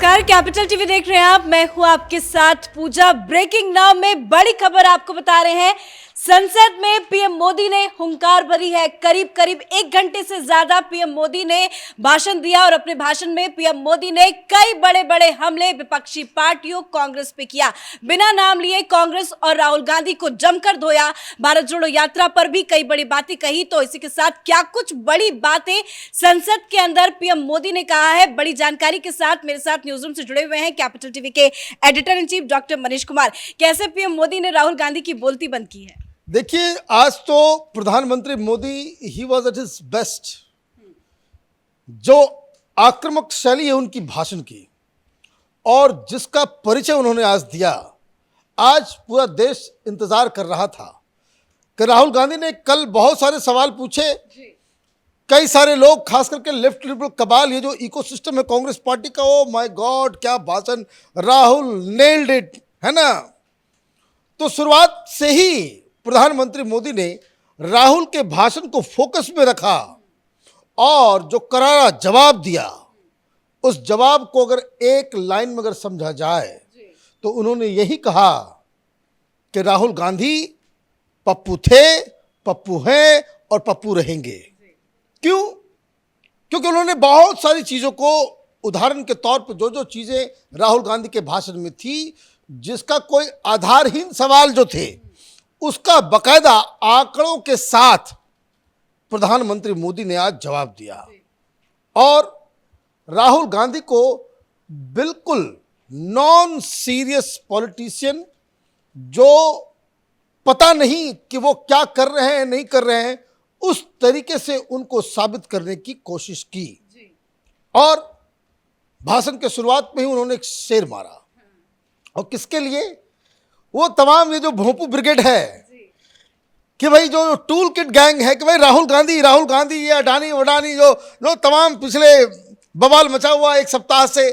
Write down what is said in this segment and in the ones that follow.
नमस्कार, capital TV देख रहे हैं आप। मैं हूं आपके साथ पूजा। ब्रेकिंग नाउ में बड़ी खबर आपको बता रहे हैं। संसद में पीएम मोदी ने हुंकार भरी है। करीब करीब 1 घंटे से ज्यादा पीएम मोदी ने भाषण दिया और अपने भाषण में पीएम मोदी ने कई बड़े बड़े हमले विपक्षी पार्टियों कांग्रेस पे किया। बिना नाम लिए कांग्रेस और राहुल गांधी को जमकर धोया। भारत जोड़ो यात्रा पर भी कई बड़ी बातें कही। तो इसी के साथ क्या कुछ बड़ी बातें संसद के अंदर पीएम मोदी ने कहा है, बड़ी जानकारी के साथ मेरे साथ न्यूज रूम से जुड़े हुए हैं कैपिटल टीवी के editor in chief doctor Manish Kumar. कैसे पीएम मोदी ने राहुल गांधी की बोलती बंद की है? देखिए, आज तो प्रधानमंत्री Modi he was at his best. जो आक्रामक शैली है उनकी भाषण की और जिसका परिचय उन्होंने आज दिया, आज पूरा देश इंतजार कर रहा था कि राहुल गांधी ने कल बहुत सारे सवाल पूछे। कई सारे लोग, खास करके लेफ्ट लिबरल कबाल, ये जो इकोसिस्टम है कांग्रेस पार्टी का, ओ माय गॉड क्या भाषण, राहुल नेल्ड इट, है ना। तो शुरुआत से ही प्रधानमंत्री मोदी ने राहुल के भाषण को फोकस में रखा और जो करारा जवाब दिया, उस जवाब को अगर एक लाइन में अगर समझा जाए तो उन्होंने यही कहा कि राहुल गांधी पप्पू थे, पप्पू हैं और पप्पू रहेंगे। क्यों? क्योंकि उन्होंने बहुत सारी चीजों को, उदाहरण के तौर पर जो चीजें राहुल गांधी के भाषण में थी, जिसका कोई आधारहीन सवाल जो थे, उसका बकायदा आंकड़ों के साथ प्रधानमंत्री मोदी ने आज जवाब दिया। और राहुल गांधी को बिल्कुल नॉन सीरियस पॉलिटिशियन, जो पता नहीं कि वो क्या कर रहे हैं नहीं कर रहे हैं, उस तरीके से उनको साबित करने की कोशिश की। और भाषण के शुरुआत में ही उन्होंने एक शेर मारा। और किसके लिए? वो तमाम ये जो भोंपू ब्रिगेड है कि भाई जो टूल किट गैंग है कि भाई राहुल गांधी ये अडानी वडानी जो तमाम पिछले बवाल मचा हुआ एक सप्ताह से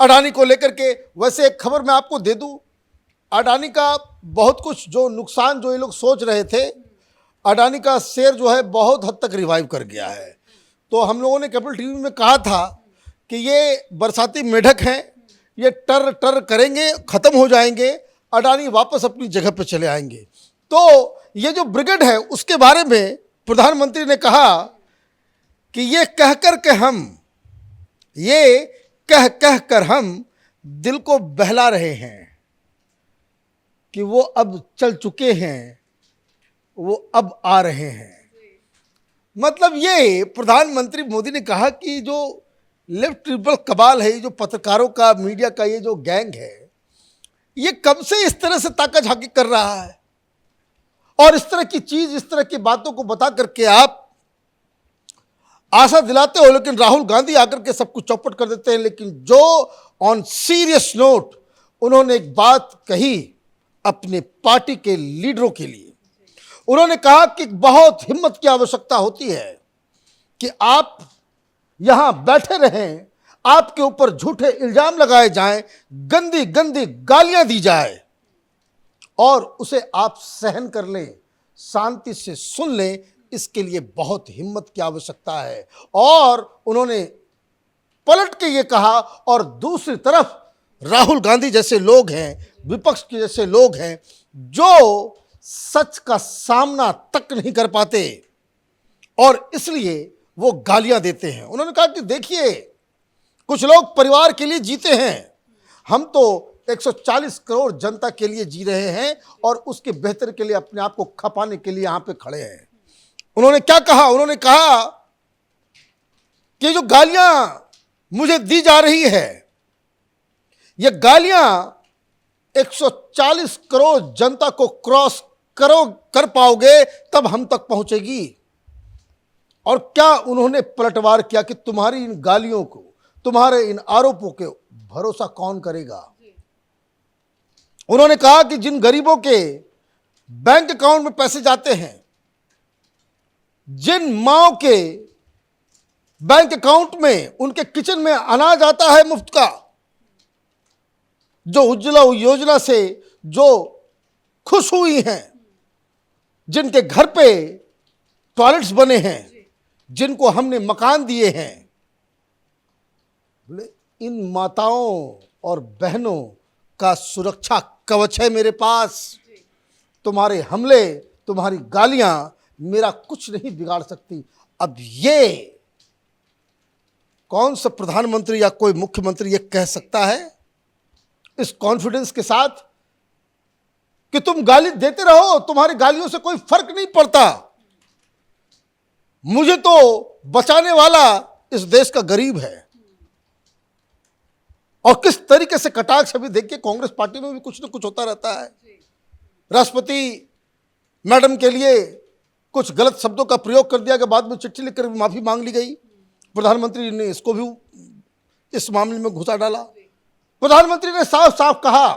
अडानी को लेकर के। वैसे एक खबर मैं आपको दे दूं, अडानी का बहुत कुछ जो नुकसान जो ये लोग सोच रहे थे, अडानी का शेयर जो है बहुत हद तक रिवाइव कर गया है। तो हम लोगों ने कैपिटल टीवी में कहा था कि ये बरसाती मेढक हैं, ये टर टर करेंगे, खत्म हो जाएंगे, अडानी वापस अपनी जगह पर चले आएंगे। तो ये जो ब्रिगेड है उसके बारे में प्रधानमंत्री ने कहा कि ये कह कर हम दिल को बहला रहे हैं कि वो अब चल चुके हैं, वो अब आ रहे हैं। मतलब ये प्रधानमंत्री मोदी ने कहा कि जो लेफ्ट लिबरल कबाल है, जो पत्रकारों का, मीडिया का ये जो गैंग है, ये कब से इस तरह से ताका झाकी कर रहा है। और इस तरह की चीज, इस तरह की बातों को बता करके आप आशा दिलाते हो, लेकिन राहुल गांधी आकर के सब कुछ चौपट कर देते हैं। लेकिन जो ऑन सीरियस नोट उन्होंने एक बात कही अपने पार्टी के लीडरों के लिए, उन्होंने कहा कि बहुत हिम्मत की आवश्यकता होती है कि आप यहां बैठे रहें, आपके ऊपर झूठे इल्जाम लगाए जाएं, गंदी गंदी गालियां दी जाए और उसे आप सहन कर लें, शांति से सुन लें। इसके लिए बहुत हिम्मत की आवश्यकता है। और उन्होंने पलट के ये कहा, और दूसरी तरफ राहुल गांधी जैसे लोग हैं, विपक्ष के जैसे लोग हैं, जो सच का सामना तक नहीं कर पाते और इसलिए वो गालियां देते हैं। उन्होंने कहा कि देखिए, कुछ लोग परिवार के लिए जीते हैं, हम तो 140 करोड़ जनता के लिए जी रहे हैं और उसके बेहतर के लिए अपने आप को खपाने के लिए यहां पे खड़े हैं। उन्होंने क्या कहा? उन्होंने कहा कि जो गालियां मुझे दी जा रही है, ये गालियां 140 करोड़ जनता को क्रॉस कर पाओगे तब हम तक पहुंचेगी। और क्या उन्होंने पलटवार किया कि तुम्हारी इन गालियों को, तुम्हारे इन आरोपों के भरोसा कौन करेगा। उन्होंने कहा कि जिन गरीबों के बैंक अकाउंट में पैसे जाते हैं, जिन माओ के बैंक अकाउंट में, उनके किचन में अनाज आता है मुफ्त का, जो उज्ज्वला योजना से जो खुश हुई हैं, जिनके घर पे टॉयलेट्स बने हैं, जिनको हमने मकान दिए हैं, बोले इन माताओं और बहनों का सुरक्षा कवच है मेरे पास। तुम्हारे हमले, तुम्हारी गालियां मेरा कुछ नहीं बिगाड़ सकती। अब ये कौन सा प्रधानमंत्री या कोई मुख्यमंत्री ये कह सकता है इस कॉन्फिडेंस के साथ कि तुम गाली देते रहो, तुम्हारी गालियों से कोई फर्क नहीं पड़ता, मुझे तो बचाने वाला इस देश का गरीब है। और किस तरीके से कटाक्ष अभी देखिए, कांग्रेस पार्टी में भी कुछ ना कुछ होता रहता है। राष्ट्रपति मैडम के लिए कुछ गलत शब्दों का प्रयोग कर दिया कि बाद में चिट्ठी लिखकर माफी मांग ली गई। प्रधानमंत्री ने इसको भी इस मामले में घुसा डाला। प्रधानमंत्री ने साफ साफ कहा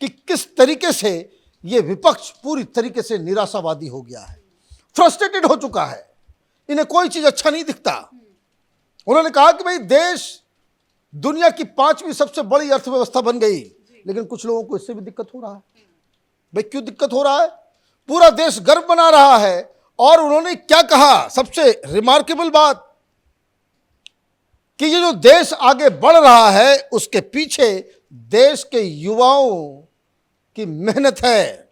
कि किस तरीके से यह विपक्ष पूरी तरीके से निराशावादी हो गया है, फ्रस्ट्रेटेड हो चुका है, इन्हें कोई चीज अच्छा नहीं दिखता। उन्होंने कहा कि भाई देश दुनिया की 5वीं सबसे बड़ी अर्थव्यवस्था बन गई, लेकिन कुछ लोगों को इससे भी दिक्कत हो रहा है। भाई क्यों दिक्कत हो रहा है? पूरा देश गर्व बना रहा है। और उन्होंने क्या कहा, सबसे रिमार्केबल बात, कि ये जो देश आगे बढ़ रहा है उसके पीछे देश के युवाओं की मेहनत है।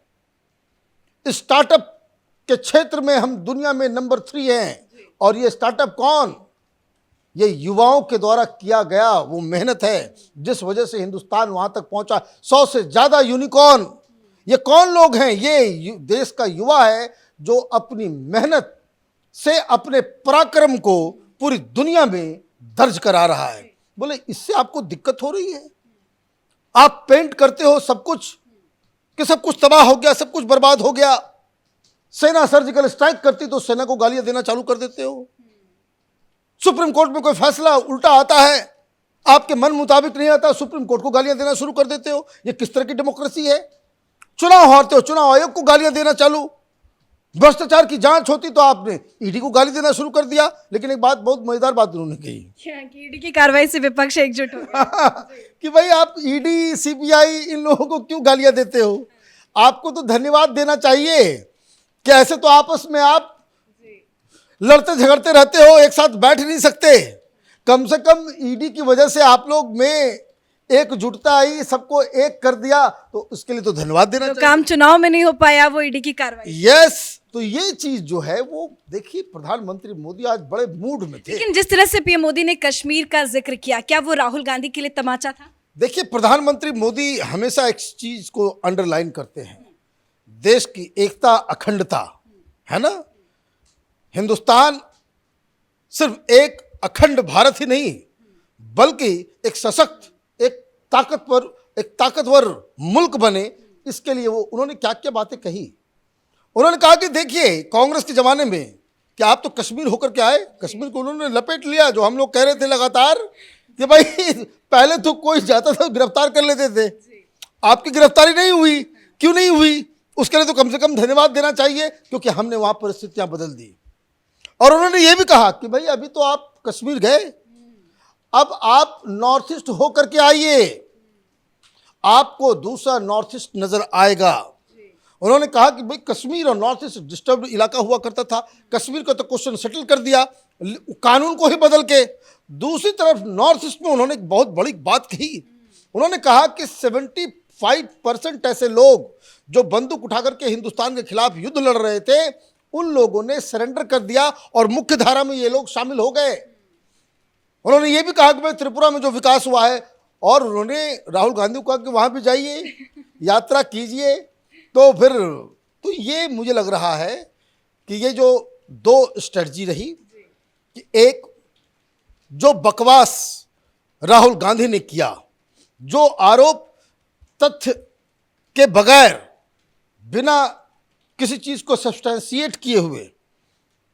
स्टार्टअप के क्षेत्र में हम दुनिया में नंबर 3 हैं। और ये स्टार्टअप कौन? ये युवाओं के द्वारा किया गया वो मेहनत है जिस वजह से हिंदुस्तान वहां तक पहुंचा। 100 से ज्यादा यूनिकॉर्न। ये कौन लोग हैं? ये देश का युवा है जो अपनी मेहनत से अपने पराक्रम को पूरी दुनिया में दर्ज करा रहा है। बोले इससे आपको दिक्कत हो रही है? आप पेंट करते हो सब कुछ कि सब कुछ तबाह हो गया, सब कुछ बर्बाद हो गया। सेना सर्जिकल स्ट्राइक करती तो सेना को गालियां देना चालू कर देते हो। सुप्रीम कोर्ट में कोई फैसला उल्टा आता है, आपके मन मुताबिक नहीं आता, सुप्रीम कोर्ट को गालियां देना शुरू कर देते हो। ये किस तरह की डेमोक्रेसी है? चुनाव हारते हो, चुनाव आयोग को गालियां देना चालू। भ्रष्टाचार की जांच होती तो आपने ईडी को गाली देना शुरू कर दिया। लेकिन एक बात, बहुत मजेदार बात उन्होंने कही, ईडी की कार्रवाई से विपक्ष एकजुट हो गया। कि भाई आप ईडी सीबीआई इन लोगों को क्यों गालियां देते हो? आपको तो धन्यवाद देना चाहिए कि ऐसे तो आपस में आप लड़ते झगड़ते रहते हो, एक साथ बैठ नहीं सकते। कम से कम ईडी की वजह से आप लोग में एकजुटता आई, सबको एक कर दिया, तो उसके लिए तो धन्यवाद देना चाहिए। काम चुनाव में नहीं हो पाया वो ईडी की कार्रवाई। यस, तो ये चीज जो है वो देखिए, प्रधानमंत्री मोदी आज बड़े मूड में थे। लेकिन जिस तरह से पीएम मोदी ने कश्मीर का जिक्र किया, क्या वो राहुल गांधी के लिए तमाचा था? देखिए, प्रधानमंत्री मोदी हमेशा एक चीज को अंडरलाइन करते हैं, देश की एकता, अखंडता, है ना। हिंदुस्तान सिर्फ एक अखंड भारत ही नहीं, बल्कि एक सशक्त, एक ताकतवर मुल्क बने, इसके लिए वो उन्होंने क्या क्या बातें कही। उन्होंने कहा कि देखिए, कांग्रेस के जमाने में कि आप तो कश्मीर होकर के आए, कश्मीर को उन्होंने लपेट लिया। जो हम लोग कह रहे थे लगातार कि भाई पहले तो कोई जाता था गिरफ्तार कर लेते थे, आपकी गिरफ्तारी नहीं हुई। क्यों नहीं हुई? उसके लिए तो कम से कम धन्यवाद देना चाहिए, क्योंकि हमने वहां परिस्थितियां बदल दी। और उन्होंने ये भी कहा कि भाई अभी तो आप कश्मीर गए, अब आप नॉर्थ ईस्ट होकर के आइए, आपको दूसरा नॉर्थ ईस्ट नजर आएगा। उन्होंने कहा कि भाई कश्मीर और नॉर्थ ईस्ट डिस्टर्ब्ड इलाका हुआ करता था, कश्मीर का तो क्वेश्चन सेटल कर दिया कानून को ही बदल के। दूसरी तरफ नॉर्थ ईस्ट में उन्होंने एक बहुत बड़ी बात कही। उन्होंने कहा कि 75% ऐसे लोग जो बंदूक उठा करके हिंदुस्तान के खिलाफ युद्ध लड़ रहे थे, उन लोगों ने सरेंडर कर दिया और मुख्य धारा में ये लोग शामिल हो गए। उन्होंने ये भी कहा कि भाई त्रिपुरा में जो विकास हुआ है, और उन्होंने राहुल गांधी को कहा कि वहां भी जाइए, यात्रा कीजिए। तो फिर तो ये मुझे लग रहा है कि ये जो 2 स्ट्रेटजी रही, कि एक जो बकवास राहुल गांधी ने किया, जो आरोप तथ्य के बगैर बिना किसी चीज को सब्सटेंशिएट किए हुए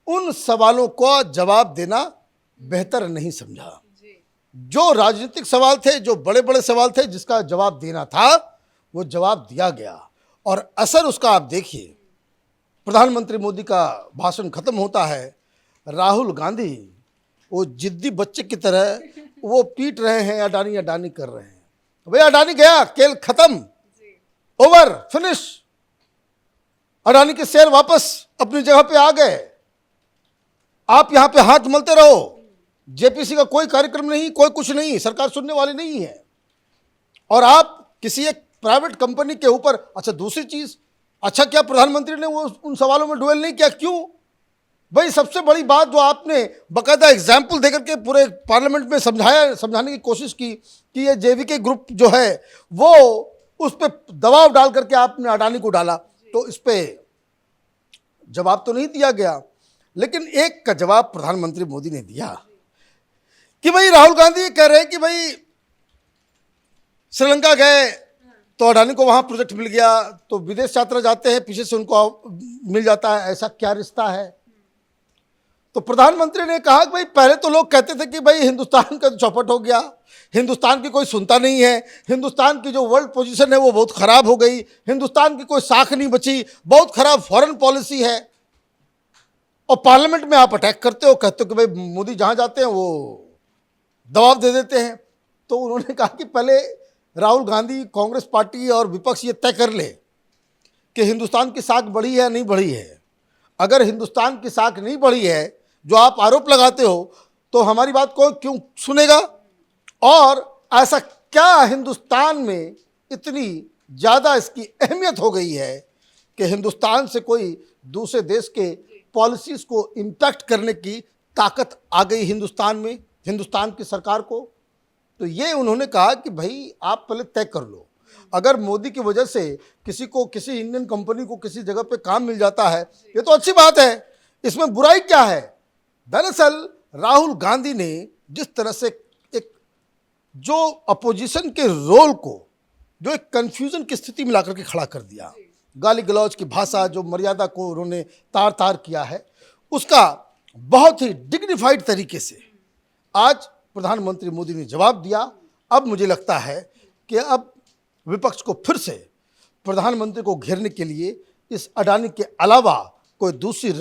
उन सवालों का जवाब देना बेहतर नहीं समझा। जो राजनीतिक सवाल थे, जो बड़े बड़े सवाल थे, जिसका जवाब देना था वो जवाब दिया गया। और असर उसका आप देखिए, प्रधानमंत्री मोदी का भाषण खत्म होता है, राहुल गांधी वो जिद्दी बच्चे की तरह वो पीट रहे हैं, अडानी अडानी कर रहे हैं। भाई अडानी गया, खेल खत्म, ओवर, फिनिश। अडानी के शेयर वापस अपनी जगह पे आ गए। आप यहां पे हाथ मलते रहो, जेपीसी का कोई कार्यक्रम नहीं, कोई कुछ नहीं, सरकार सुनने वाली नहीं है। और आप किसी एक प्राइवेट कंपनी के ऊपर, अच्छा दूसरी चीज, अच्छा क्या प्रधानमंत्री ने वो उन सवालों में डुएल नहीं किया? क्यों भाई? सबसे बड़ी बात जो आपने बकायदा एग्जाम्पल देकर के पूरे पार्लियामेंट में समझाने की कोशिश की कि ये जेवीके ग्रुप जो है वो उस पर दबाव डाल करके आपने अडानी को डाला, तो इस पे जवाब तो नहीं दिया गया। लेकिन एक का जवाब प्रधानमंत्री मोदी ने दिया कि भाई राहुल गांधी ये कह रहे हैं कि भाई श्रीलंका गए तो अडानी को वहां प्रोजेक्ट मिल गया, तो विदेश यात्रा जाते हैं पीछे से उनको मिल जाता है, ऐसा क्या रिश्ता है? तो प्रधानमंत्री ने कहा कि भाई पहले तो लोग कहते थे कि भाई हिंदुस्तान का चौपट हो गया, हिंदुस्तान की कोई सुनता नहीं है, हिंदुस्तान की जो वर्ल्ड पोजीशन है वो बहुत खराब हो गई, हिंदुस्तान की कोई साख नहीं बची, बहुत खराब फॉरेन पॉलिसी है। और पार्लियामेंट में आप अटैक करते हो, कहते हो कि भाई मोदी जहां जाते हैं वो दबाव दे देते हैं। तो उन्होंने कहा कि पहले राहुल गांधी, कांग्रेस पार्टी और विपक्ष ये तय कर ले कि हिंदुस्तान की साख बढ़ी है या नहीं बढ़ी है। अगर हिंदुस्तान की साख नहीं बढ़ी है, जो आप आरोप लगाते हो, तो हमारी बात को क्यों सुनेगा? और ऐसा क्या हिंदुस्तान में इतनी ज़्यादा इसकी अहमियत हो गई है कि हिंदुस्तान से कोई दूसरे देश के पॉलिसीज़ को इम्पैक्ट करने की ताकत आ गई हिंदुस्तान में, हिंदुस्तान की सरकार को? तो ये उन्होंने कहा कि भाई आप पहले तय कर लो। अगर मोदी की वजह से किसी को, किसी इंडियन कंपनी को किसी जगह पे काम मिल जाता है, ये तो अच्छी बात है, इसमें बुराई क्या है? दरअसल राहुल गांधी ने जिस तरह से एक जो अपोजिशन के रोल को जो एक कंफ्यूजन की स्थिति में लाकर के खड़ा कर दिया, गाली गलौज की भाषा, जो मर्यादा को उन्होंने तार तार किया है, उसका बहुत ही डिग्निफाइड तरीके से आज प्रधानमंत्री मोदी ने जवाब दिया। अब मुझे लगता है कि अब विपक्ष को फिर से प्रधानमंत्री को घेरने के लिए इस अडानी के अलावा कोई दूसरी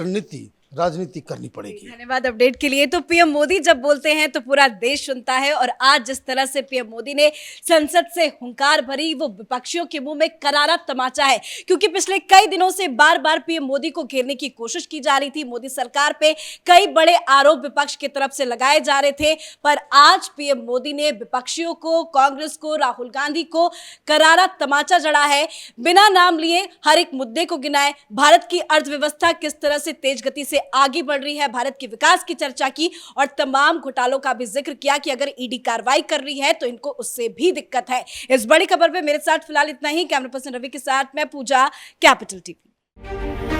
राजनीति करनी पड़ेगी। धन्यवाद अपडेट के लिए। तो पीएम मोदी जब बोलते हैं तो पूरा देश सुनता है, और आज जिस तरह से पीएम मोदी ने संसद से हुंकार भरी, वो विपक्षियों के मुंह में करारा तमाचा है, क्योंकि पिछले कई दिनों से बार बार पीएम मोदी को घेरने की कोशिश की जा रही थी। मोदी सरकार पे कई बड़े आरोप विपक्ष की तरफ से लगाए जा रहे थे, पर आज पीएम मोदी ने विपक्षियों को, कांग्रेस को, राहुल गांधी को करारा तमाचा जड़ा है। बिना नाम लिए हर एक मुद्दे को गिनाए, भारत की अर्थव्यवस्था किस तरह से तेज गति से आगे बढ़ रही है, भारत के विकास की चर्चा की, और तमाम घोटालों का भी जिक्र किया कि अगर ईडी कार्रवाई कर रही है तो इनको उससे भी दिक्कत है। इस बड़ी खबर पे मेरे साथ फिलहाल इतना ही। कैमरा पर्सन रवि के साथ मैं पूजा, कैपिटल टीवी।